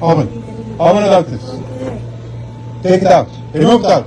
Open without this. Take it out. Remove it out.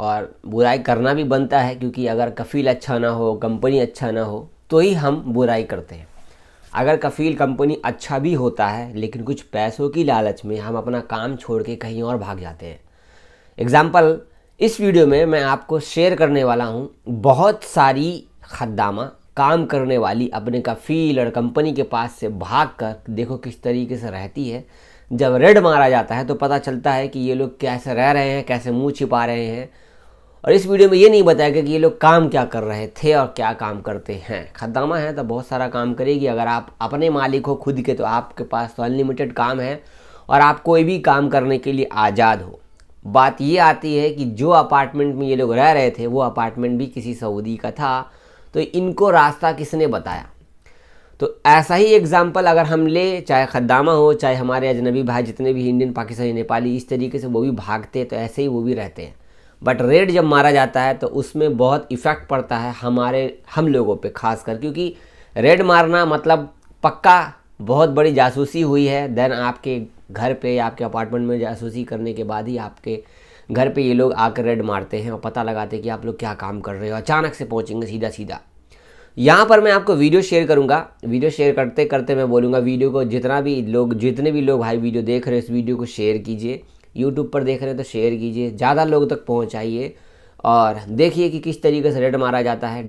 और बुराई करना भी बनता है, क्योंकि अगर कफ़ील अच्छा ना हो, कंपनी अच्छा ना हो तो ही हम बुराई करते हैं। अगर कफ़ील कंपनी अच्छा भी होता है लेकिन कुछ पैसों की लालच में हम अपना काम छोड़ के कहीं और भाग जाते हैं। एग्ज़ाम्पल, इस वीडियो में मैं आपको शेयर करने वाला हूँ बहुत सारी खद्दामा काम करने वाली अपने कफ़ील और कंपनी के पास से भागकर देखो किस तरीके से रहती है। जब रेड मारा जाता है तो पता चलता है कि ये लोग कैसे रह रहे हैं, कैसे मुंह छिपा रहे हैं। और इस वीडियो में ये नहीं बताया कि ये लोग काम क्या कर रहे थे और क्या काम करते हैं। खद्दामा है तो बहुत सारा काम करेगी। अगर आप अपने मालिक हो खुद के तो आपके पास तो अनलिमिटेड काम है और आप कोई भी काम करने के लिए आज़ाद हो। बात ये आती है कि जो अपार्टमेंट में ये लोग रह रहे थे वो अपार्टमेंट भी किसी सऊदी का था, तो इनको रास्ता किसने बताया। तो ऐसा ही एग्जाम्पल अगर हम ले, चाहे खद्दामा हो चाहे हमारे अजनबी भाई जितने भी इंडियन, पाकिस्तानी, नेपाली, इस तरीके से वो भी भागते हैं तो ऐसे ही वो भी रहते हैं। बट रेड जब मारा जाता है तो उसमें बहुत इफ़ेक्ट पड़ता है हम लोगों पे खासकर, क्योंकि रेड मारना मतलब पक्का बहुत बड़ी जासूसी हुई है। देन आपके घर पे, आपके अपार्टमेंट में जासूसी करने के बाद ही आपके घर पे ये लोग आकर रेड मारते हैं और पता लगाते हैं कि आप लोग क्या काम कर रहे हो। अचानक से पहुँचेंगे सीधा। यहाँ पर मैं आपको वीडियो शेयर करूँगा। वीडियो शेयर करते करते मैं बोलूँगा वीडियो को जितने भी लोग भाई वीडियो देख रहे हैं इस वीडियो को शेयर कीजिए। यूट्यूब पर देख रहे हैं तो शेयर कीजिए, ज़्यादा लोग तक पहुँचाइए और देखिए कि किस तरीके से रेड मारा जाता है।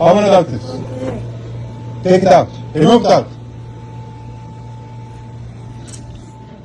Open without this. Take it out. Remove it out.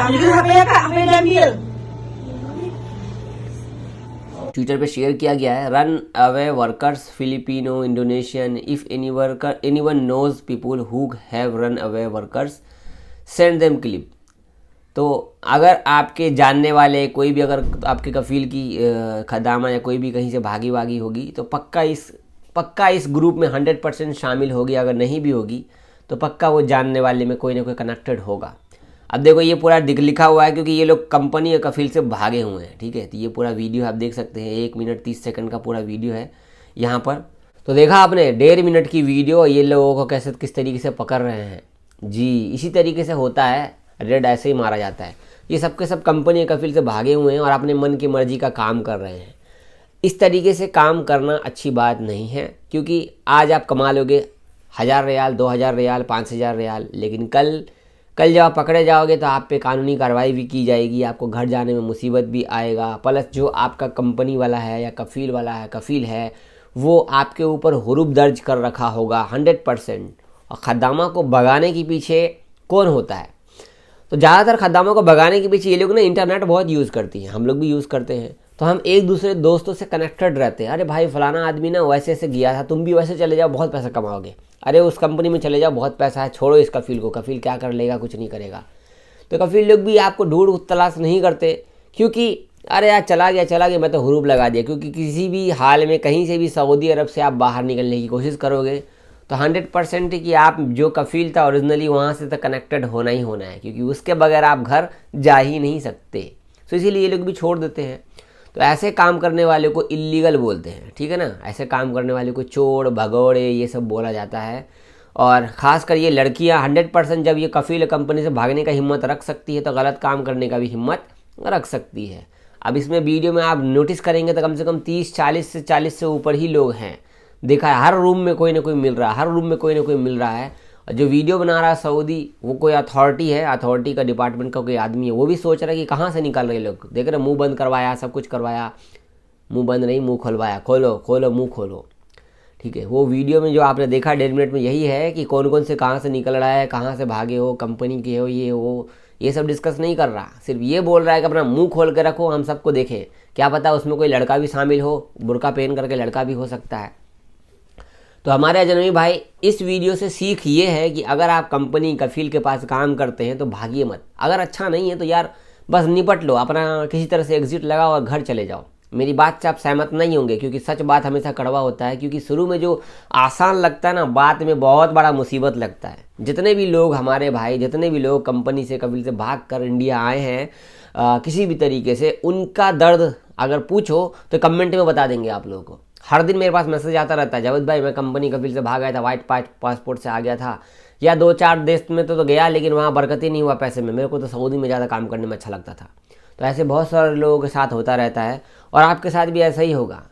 Ambil HP-nya Kak, HP diambil. Twitter पे शेयर किया गया है, run away workers Filipino Indonesian, if anyone knows people who have run away workers send them clip. तो अगर आपके जानने वाले कोई भी, अगर आपके कफ़ील की खदामा या कोई भी कहीं से भागी होगी तो पक्का इस ग्रुप में 100% शामिल होगी। अगर नहीं भी होगी तो पक्का वो जानने वाले में कोई ना कोई कनेक्टेड होगा। अब देखो ये पूरा लिखा हुआ है क्योंकि ये लोग कंपनी या कफ़ील से भागे हुए हैं, ठीक है। तो ये पूरा वीडियो आप देख सकते हैं, 1 मिनट 30 सेकंड का पूरा वीडियो है यहाँ पर। तो देखा आपने 1.5 मिनट की वीडियो, ये लोगों को कैसे किस तरीके से पकड़ रहे हैं जी। इसी तरीके से होता है, रेड ऐसे ही मारा जाता है। ये सब के सब कंपनी या कफ़ील से भागे हुए हैं और अपने मन की मर्जी का काम कर रहे हैं। इस तरीके से काम करना अच्छी बात नहीं है, क्योंकि आज आप कमा लोगे 1000 रियाल, 2000 रियाल, 5000 रियाल, लेकिन कल जब आप पकड़े जाओगे तो आप पे कानूनी कार्रवाई भी की जाएगी, आपको घर जाने में मुसीबत भी आएगा। प्लस जो आपका कंपनी वाला है या कफ़ील है वो आपके ऊपर हुरूब दर्ज कर रखा होगा 100%। और खद्दामा को भगाने के पीछे कौन होता है? तो ज़्यादातर खद्दामा को भगाने के पीछे ये लोग ना इंटरनेट बहुत यूज़ करती हैं, हम लोग भी यूज़ करते हैं। तो हम एक दूसरे दोस्तों से कनेक्टेड रहते हैं। अरे भाई फलाना आदमी ना वैसे ऐसे गया था, तुम भी वैसे चले जाओ, बहुत पैसा कमाओगे। अरे उस कंपनी में चले जाओ, बहुत पैसा है, छोड़ो इस कफ़ील को, कफ़ील क्या कर लेगा, कुछ नहीं करेगा। तो कफ़ील लोग भी आपको ढूंढ तलाश नहीं करते, क्योंकि अरे यार चला गया, मैं तो हुरूप लगा दिया। क्योंकि किसी भी हाल में कहीं से भी सऊदी अरब से आप बाहर निकलने की कोशिश करोगे तो 100% कि आप जो कफ़ील था ओरिजिनली वहाँ से तो कनेक्टेड होना ही होना है, क्योंकि उसके बगैर आप घर जा ही नहीं सकते। तो इसीलिए ये लोग भी छोड़ देते हैं। तो ऐसे काम करने वाले को इल्लीगल बोलते हैं, ठीक है ना। ऐसे काम करने वाले को चोर भगौड़े ये सब बोला जाता है। और ख़ासकर ये लड़कियां 100% जब ये कफ़ील कंपनी से भागने का हिम्मत रख सकती है तो गलत काम करने का भी हिम्मत रख सकती है। अब इसमें वीडियो में आप नोटिस करेंगे तो कम से कम 30-40 से ऊपर ही लोग हैं। देखा है हर रूम में कोई ना कोई मिल रहा है, हर रूम में कोई ना कोई मिल रहा है। और जो वीडियो बना रहा है सऊदी, वो कोई अथॉरिटी है, अथॉरिटी का डिपार्टमेंट का कोई आदमी है। वो भी सोच रहा है कि कहाँ से निकल रहे लोग। देख रहे मुंह बंद करवाया, सब कुछ करवाया, मुंह बंद नहीं मुंह खुलवाया, खोलो खोलो मुंह खोलो, ठीक है। वो वीडियो में जो आपने देखा 1.5 मिनट में यही है कि कौन कौन से कहाँ से निकल रहा है, कहाँ से भागे हो, कंपनी के हो, ये सब डिस्कस नहीं कर रहा। सिर्फ ये बोल रहा है कि अपना मुंह खोल के रखो, हम सबको देखें। क्या पता उसमें कोई लड़का भी शामिल हो, बुर्का पहन करके लड़का भी हो सकता है। तो हमारे अजनबी भाई इस वीडियो से सीख ये है कि अगर आप कंपनी कफ़ील के पास काम करते हैं तो भागिए मत। अगर अच्छा नहीं है तो यार बस निपट लो, अपना किसी तरह से एग्जिट लगाओ और घर चले जाओ। मेरी बात से आप सहमत नहीं होंगे, क्योंकि सच बात हमेशा कड़वा होता है। क्योंकि शुरू में जो आसान लगता है ना, बाद में बहुत बड़ा मुसीबत लगता है। जितने भी लोग हमारे भाई, जितने भी लोग कंपनी से कफ़ील से भाग कर इंडिया आए हैं किसी भी तरीके से, उनका दर्द अगर पूछो तो कमेंट में बता देंगे आप लोगों को। हर दिन मेरे पास मैसेज आता रहता है, जावेद भाई मैं कंपनी कफ़ील से भाग आया था, वाइट पासपोर्ट से आ गया था, या 2-4 देश में तो गया लेकिन वहाँ बरकत ही नहीं हुआ पैसे में। मेरे को तो सऊदी में ज़्यादा काम करने में अच्छा लगता था। तो ऐसे बहुत सारे लोगों के साथ होता रहता है और आपके साथ भी ऐसा ही होगा।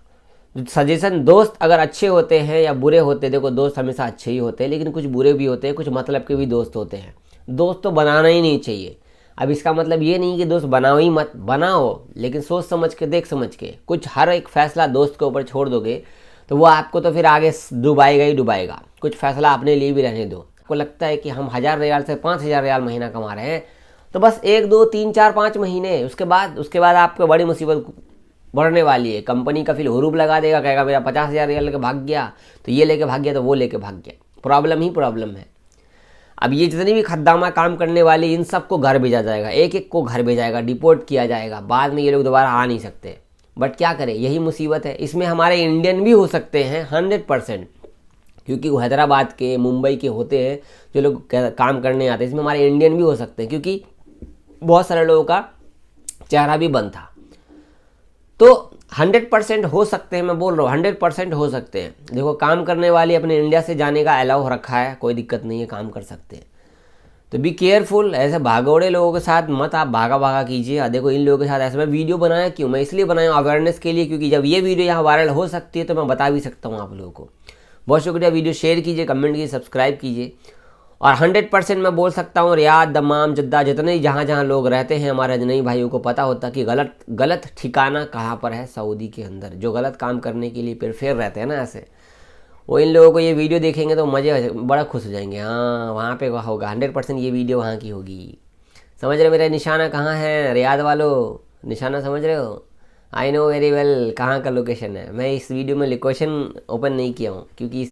सजेशन, दोस्त अगर अच्छे होते हैं या बुरे होते हैं, देखो दोस्त हमेशा अच्छे ही होते हैं लेकिन कुछ बुरे भी होते हैं, कुछ मतलब के भी दोस्त होते हैं। दोस्त तो बनाना ही नहीं चाहिए। अब इसका मतलब ये नहीं कि दोस्त बनाओ ही मत, बनाओ लेकिन सोच समझ के, देख समझ के। कुछ हर एक फैसला दोस्त के ऊपर छोड़ दोगे तो वो आपको तो फिर आगे डुबाएगा ही डुबाएगा। कुछ फैसला अपने लिए भी रहने दो। आपको लगता है कि हम 1000 रियाल से 5000 रियाल महीना कमा रहे हैं तो बस 1, 2, 3, 4, 5 महीने, उसके बाद आपको बड़ी मुसीबत बढ़ने वाली है। कंपनी का फिर हुरूप लगा देगा, कहेगा मेरा 50,000 रियाल लेके भाग गया, तो ये लेके भाग गया, तो वो लेके भाग गया। प्रॉब्लम ही प्रॉब्लम है। अब ये जितनी भी खद्दामा काम करने वाली, इन सबको घर भेजा जाएगा, एक एक को घर भेजा जाएगा, डिपोर्ट किया जाएगा। बाद में ये लोग दोबारा आ नहीं सकते। बट क्या करें, यही मुसीबत है। इसमें हमारे इंडियन भी हो सकते हैं 100%, क्योंकि वो हैदराबाद के, मुंबई के होते हैं जो लोग काम करने आते हैं। इसमें हमारे इंडियन भी हो सकते हैं, क्योंकि बहुत सारे लोगों का चेहरा भी बंद था। तो 100% हो सकते हैं, मैं बोल रहा हूँ 100% हो सकते हैं। देखो काम करने वाले अपने इंडिया से जाने का अलाउ हो रखा है, कोई दिक्कत नहीं है, काम कर सकते हैं। तो बी केयरफुल, ऐसे भागौड़े लोगों के साथ मत आप भागा कीजिए। देखो इन लोगों के साथ ऐसे मैं वीडियो बनाया क्यों, मैं इसलिए बनाया अवेयरनेस के लिए, क्योंकि जब ये वीडियो यहाँ वायरल हो सकती है तो मैं बता भी सकता हूँ आप लोगों को। बहुत शुक्रिया। वीडियो शेयर कीजिए, कमेंट कीजिए, सब्सक्राइब कीजिए। और 100% मैं बोल सकता हूँ रियाद, दमाम, जद्दा, जितने जहाँ लोग रहते हैं हमारे अजनबी भाइयों को पता होता कि गलत ठिकाना कहाँ पर है सऊदी के अंदर। जो गलत काम करने के लिए प्रिफेयर रहते हैं ना ऐसे, वो इन लोगों को ये वीडियो देखेंगे तो मज़े बड़ा खुश हो जाएंगे। हाँ वहाँ पे होगा 100% ये वीडियो वहाँ की होगी। समझ रहे हो मेरा निशाना कहाँ है रियाद वालों, निशाना समझ रहे हो? आई नो वेरी वेल कहाँ का लोकेशन है। मैं इस वीडियो में लोकेशन ओपन नहीं किया हूँ क्योंकि